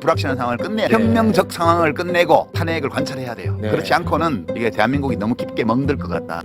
불확실한 상황을 끝내야 돼요. 혁명적 상황을 끝내고 탄핵을 관찰해야 돼요. 네. 그렇지 않고는 이게 대한민국이 너무 깊게 멍들 것 같다.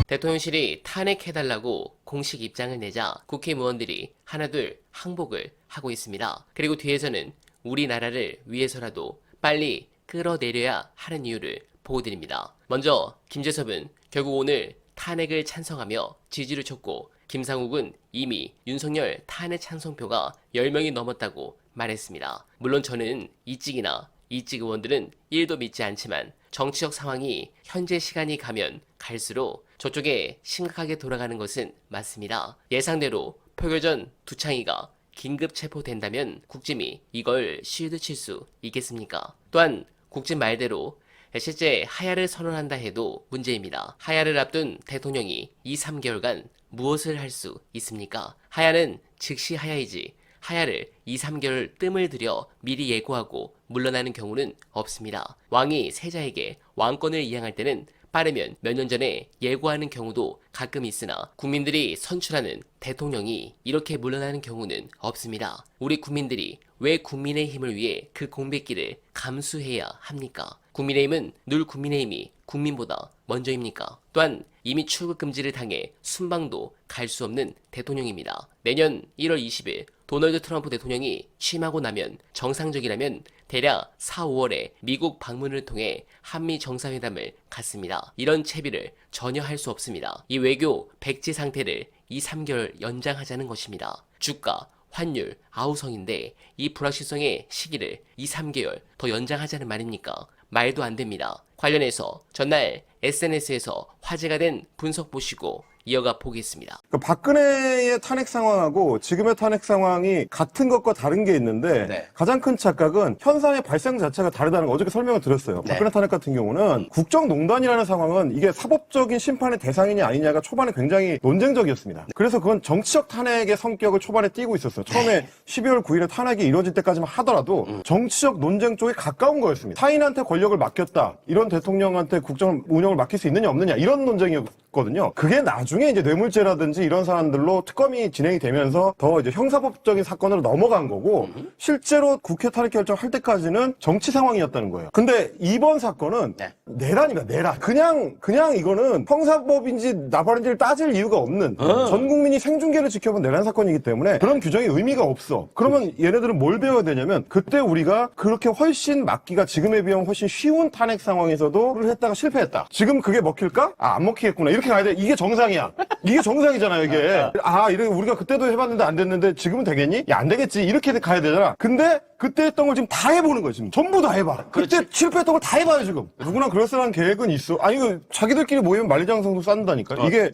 대통령실이 탄핵해달라고 공식 입장을 내자 국회의원들이 하나둘 항복을 하고 있습니다. 그리고 뒤에서는 우리나라를 위해서라도 빨리 끌어내려야 하는 이유를 보여드립니다. 먼저 김재섭은 결국 오늘 탄핵을 찬성하며 지지를 줬고, 김상욱은 이미 윤석열 탄핵 찬성표가 10명이 넘었다고 말했습니다. 물론 저는 이찍이나 이찍 의원들은 1도 믿지 않지만 정치적 상황이 현재 시간이 가면 갈수록 저쪽에 심각하게 돌아가는 것은 맞습니다. 예상대로 표결 전 두창이가 긴급 체포된다면 국짐이 이걸 실드칠 수 있겠습니까? 또한 국짐 말대로 실제 하야를 선언한다 해도 문제입니다. 하야를 앞둔 대통령이 2, 3개월간 무엇을 할 수 있습니까? 하야는 즉시 하야이지 하야를 2, 3개월 뜸을 들여 미리 예고하고 물러나는 경우는 없습니다. 왕이 세자에게 왕권을 이양할 때는 빠르면 몇 년 전에 예고하는 경우도 가끔 있으나 국민들이 선출하는 대통령이 이렇게 물러나는 경우는 없습니다. 우리 국민들이 왜 국민의힘을 위해 그 공백기를 감수해야 합니까? 국민의힘은 늘 국민의힘이 국민보다 먼저입니까? 또한 이미 출국 금지를 당해 순방도 갈 수 없는 대통령입니다. 내년 1월 20일 도널드 트럼프 대통령이 취임하고 나면 정상적이라면 대략 4, 5월에 미국 방문을 통해 한미 정상회담을 갖습니다. 이런 채비를 전혀 할 수 없습니다. 이 외교 백지 상태를 2, 3개월 연장하자는 것입니다. 주가, 환율, 아우성인데 이 불확실성의 시기를 2, 3개월 더 연장하자는 말입니까? 말도 안 됩니다. 관련해서 전날 SNS에서 화제가 된 분석 보시고 이어가 보겠습니다. 그러니까 박근혜의 탄핵 상황하고 지금의 탄핵 상황이 같은 것과 다른 게 있는데 네. 가장 큰 착각은 현상의 발생 자체가 다르다는 거 어저께 설명을 드렸어요. 네. 박근혜 탄핵 같은 경우는 국정농단이라는 상황은 이게 사법적인 심판의 대상이냐 아니냐가 초반에 굉장히 논쟁적이었습니다. 그래서 그건 정치적 탄핵의 성격을 초반에 띠고 있었어요. 처음에 12월 9일에 탄핵이 이루어질 때까지만 하더라도 정치적 논쟁 쪽에 가까운 거였습니다. 타인한테 권력을 맡겼다. 이런 대통령한테 국정 운영을 맡길 수 있느냐 없느냐 이런 논쟁이었거든요. 그게 나중에 이제 뇌물죄라든지 이런 사안들로 특검이 진행이 되면서 더 이제 형사법적인 사건으로 넘어간 거고 실제로 국회 탄핵 결정할 때까지는 정치 상황이었다는 거예요. 근데 이번 사건은 네. 내란이다, 내란. 그냥 이거는 형사법인지 나발인지를 따질 이유가 없는 전 국민이 생중계를 지켜본 내란 사건이기 때문에 그런 규정이 의미가 없어. 그러면 얘네들은 뭘 배워야 되냐면 그때 우리가 그렇게 훨씬 막기가 지금에 비하면 훨씬 쉬운 탄핵 상황에서도 그걸 했다가 실패했다. 지금 그게 먹힐까? 아, 안 먹히겠구나. 이렇게 가야 돼. 이게 정상이야. 이게 정상이잖아요, 이게. 아, 이래 우리가 그때도 해봤는데 안 됐는데 지금은 되겠니? 야, 안 되겠지. 이렇게 가야 되잖아. 근데 그때 했던 걸 지금 다 해보는 거야, 지금. 전부 다 해봐. 그때 실패했던 걸 다 해봐요, 지금. 누구나 그럴싸한 계획은 있어. 아니, 이거 자기들끼리 모이면 만리장성도 쌓는다니까. 이게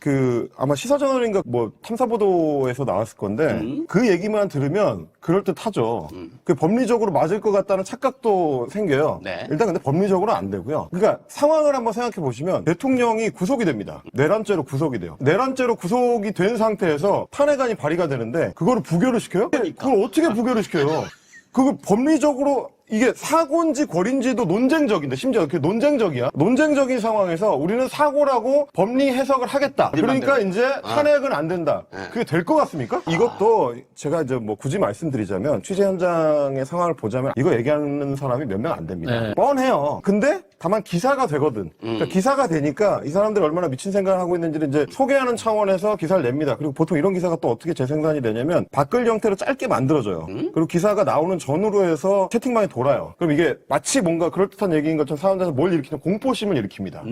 아마 시사저널인가 탐사보도에서 나왔을 건데 그 얘기만 들으면 그럴듯하죠. 그 법리적으로 맞을 것 같다는 착각도 생겨요. 네. 일단 근데 법리적으로는 안 되고요. 그러니까 상황을 한번 생각해 보시면 대통령이 구속이 됩니다. 내란죄로 구속이 돼요. 내란죄로 구속이 된 상태에서 탄핵안이 발의가 되는데 그거를 부결을 시켜요? 그걸 어떻게 부결을 시켜요? 그걸 법리적으로 이게 사고인지 권인지도 논쟁적인데 심지어 그게 논쟁적이야. 논쟁적인 상황에서 우리는 사고라고 법리 해석을 하겠다. 그러니까 이제 탄핵은 안 된다. 그게 될 것 같습니까? 이것도 제가 이제 뭐 굳이 말씀드리자면 취재 현장의 상황을 보자면 이거 얘기하는 사람이 몇 명 안 됩니다. 네. 뻔해요. 근데 다만 기사가 되거든. 그러니까 기사가 되니까 이 사람들이 얼마나 미친 생각을 하고 있는지를 이제 소개하는 차원에서 기사를 냅니다. 그리고 보통 이런 기사가 또 어떻게 재생산이 되냐면 댓글 형태로 짧게 만들어져요. 그리고 기사가 나오는 전후로 해서 채팅방에 돌아요. 그럼 이게 마치 뭔가 그럴듯한 얘기인 것처럼 사람들에서 뭘 일으키냐 공포심을 일으킵니다.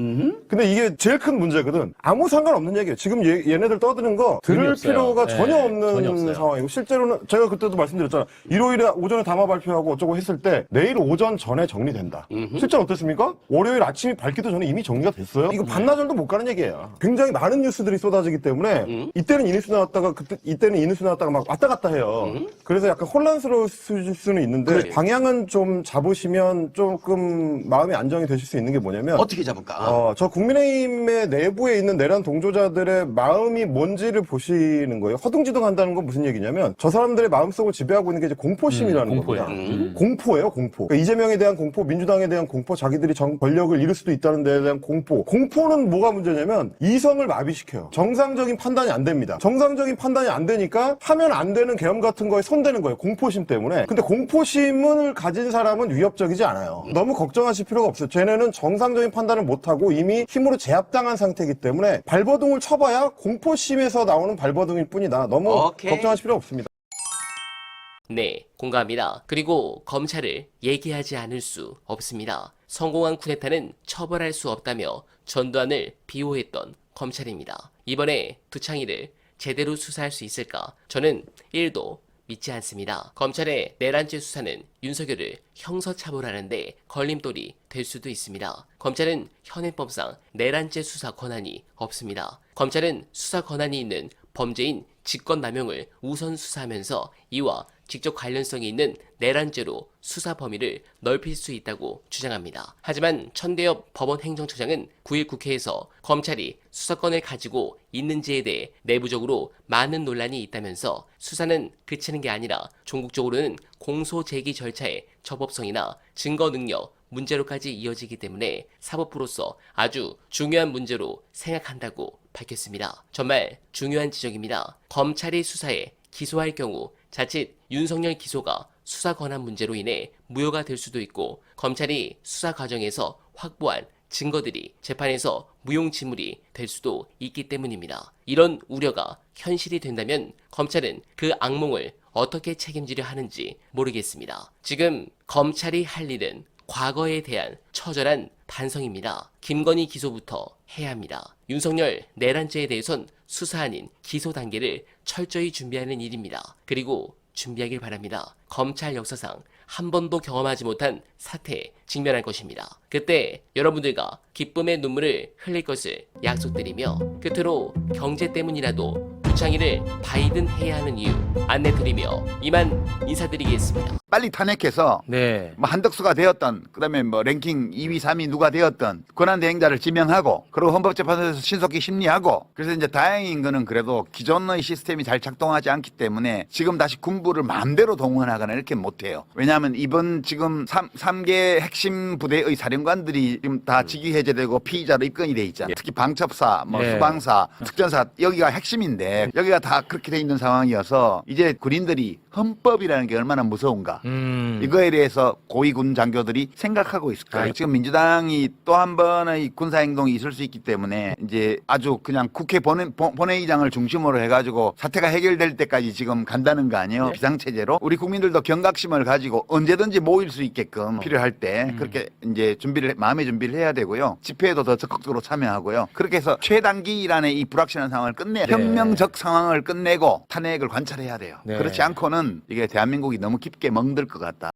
근데 이게 제일 큰 문제거든. 아무 상관없는 얘기예요. 지금 얘네들 떠드는 거 들을 없어요. 필요가 네, 전혀 없는 전혀 없어요. 상황이고 실제로는 제가 그때도 말씀드렸잖아요. 일요일에 오전에 담화 발표하고 어쩌고 했을 때 내일 오전 전에 정리된다. 실제로 어땠습니까? 월요일 아침이 밝기도 전에 이미 정리가 됐어요. 이거 반나절도 못 가는 얘기예요. 굉장히 많은 뉴스들이 쏟아지기 때문에 이때는 이 뉴스 나왔다가 이때는 이 뉴스 나왔다가 막 왔다 갔다 해요. 그래서 약간 혼란스러울 수는 있는데 그래. 방향은 좀 잡으시면 조금 마음이 안정이 되실 수 있는 게 뭐냐면 어떻게 잡을까? 저 국민의힘의 내부에 있는 내란 동조자들의 마음이 뭔지를 보시는 거예요. 허둥지둥한다는 건 무슨 얘기냐면 저 사람들의 마음속을 지배하고 있는 게 이제 공포심이라는 공포예요. 겁니다. 공포예요, 공포. 그러니까 이재명에 대한 공포, 민주당에 대한 공포, 자기들이 권력을 잃을 수도 있다는 데에 대한 공포. 공포는 뭐가 문제냐면 이성을 마비시켜요. 정상적인 판단이 안 됩니다. 정상적인 판단이 안 되니까 하면 안 되는 계엄 같은 거에 손대는 거예요. 공포심 때문에. 근데 공포심을 가진 사람은 위협적이지 않아요. 너무 걱정하실 필요가 없어요. 쟤네는 정상적인 판단을 못하고 이미 힘으로 제압당한 상태이기 때문에 발버둥을 쳐봐야 공포심에서 나오는 발버둥일 뿐이다. 너무 오케이. 걱정하실 필요 없습니다. 네, 공감합니다. 그리고 검찰을 얘기하지 않을 수 없습니다. 성공한 쿠데타는 처벌할 수 없다며 전두환을 비호했던 검찰입니다. 이번에 두창이를 제대로 수사할 수 있을까? 저는 1도 믿지 않습니다. 검찰의 내란죄 수사는 윤석열을 형사처벌하는데 걸림돌이 될 수도 있습니다. 검찰은 현행법상 내란죄 수사 권한이 없습니다. 검찰은 수사 권한이 있는 범죄인 직권남용을 우선 수사하면서 이와 직접 관련성이 있는 내란죄로 수사 범위를 넓힐 수 있다고 주장합니다. 하지만 천대엽 법원행정처장은 9일 국회에서 검찰이 수사권을 가지고 있는지에 대해 내부적으로 많은 논란이 있다면서 수사는 그치는 게 아니라 종국적으로는 공소 제기 절차의 적법성이나 증거 능력 문제로까지 이어지기 때문에 사법부로서 아주 중요한 문제로 생각한다고 밝혔습니다. 정말 중요한 지적입니다. 검찰이 수사에 기소할 경우 자칫 윤석열 기소가 수사 권한 문제로 인해 무효가 될 수도 있고 검찰이 수사 과정에서 확보한 증거들이 재판에서 무용지물이 될 수도 있기 때문입니다. 이런 우려가 현실이 된다면 검찰은 그 악몽을 어떻게 책임지려 하는지 모르겠습니다. 지금 검찰이 할 일은 과거에 대한 처절한 반성입니다. 김건희 기소부터 해야 합니다. 윤석열 내란죄에 대해선 수사 아닌 기소 단계를 철저히 준비하는 일입니다. 그리고 준비하길 바랍니다. 검찰 역사상 한 번도 경험하지 못한 사태에 직면할 것입니다. 그때 여러분들과 기쁨의 눈물을 흘릴 것을 약속드리며 끝으로 경제 때문이라도 두창이를 바이든 해야 하는 이유 안내드리며 이만 인사드리겠습니다. 빨리 탄핵해서 네. 뭐 한덕수가 되었던 그다음에 뭐 랭킹 2위, 3위 누가 되었던 권한대행자를 지명하고 그리고 헌법재판소에서 신속히 심리하고 그래서 이제 다행인 거는 그래도 기존의 시스템이 잘 작동하지 않기 때문에 지금 다시 군부를 마음대로 동원하거나 이렇게 못해요. 왜냐하면 이번 지금 3개 핵심 부대의 사령관들이 지금 다 직위 해제되고 피의자로 입건이 돼 있잖아요. 특히 방첩사, 뭐 네. 수방사, 특전사 여기가 핵심인데 여기가 다 그렇게 돼 있는 상황이어서 이제 군인들이 헌법이라는 게 얼마나 무서운가 이거에 대해서 고위군 장교들이 생각하고 있을 거예요. 지금 민주당이 또 한 번의 군사행동이 있을 수 있기 때문에 이제 아주 그냥 국회 본회의장을 중심으로 해가지고 사태가 해결될 때까지 지금 간다는 거 아니에요. 비상체제로 우리 국민들도 경각심을 가지고 언제든지 모일 수 있게끔 필요할 때 그렇게 이제 마음의 준비를 해야 되고요. 집회에도 더 적극적으로 참여하고요. 그렇게 해서 최단기란의 이 불확실한 상황을 끝내야 돼요. 혁명적 상황을 끝내고 탄핵을 관찰해야 돼요. 네. 그렇지 않고는 이게 대한민국이 너무 깊게 멍들 것 같다.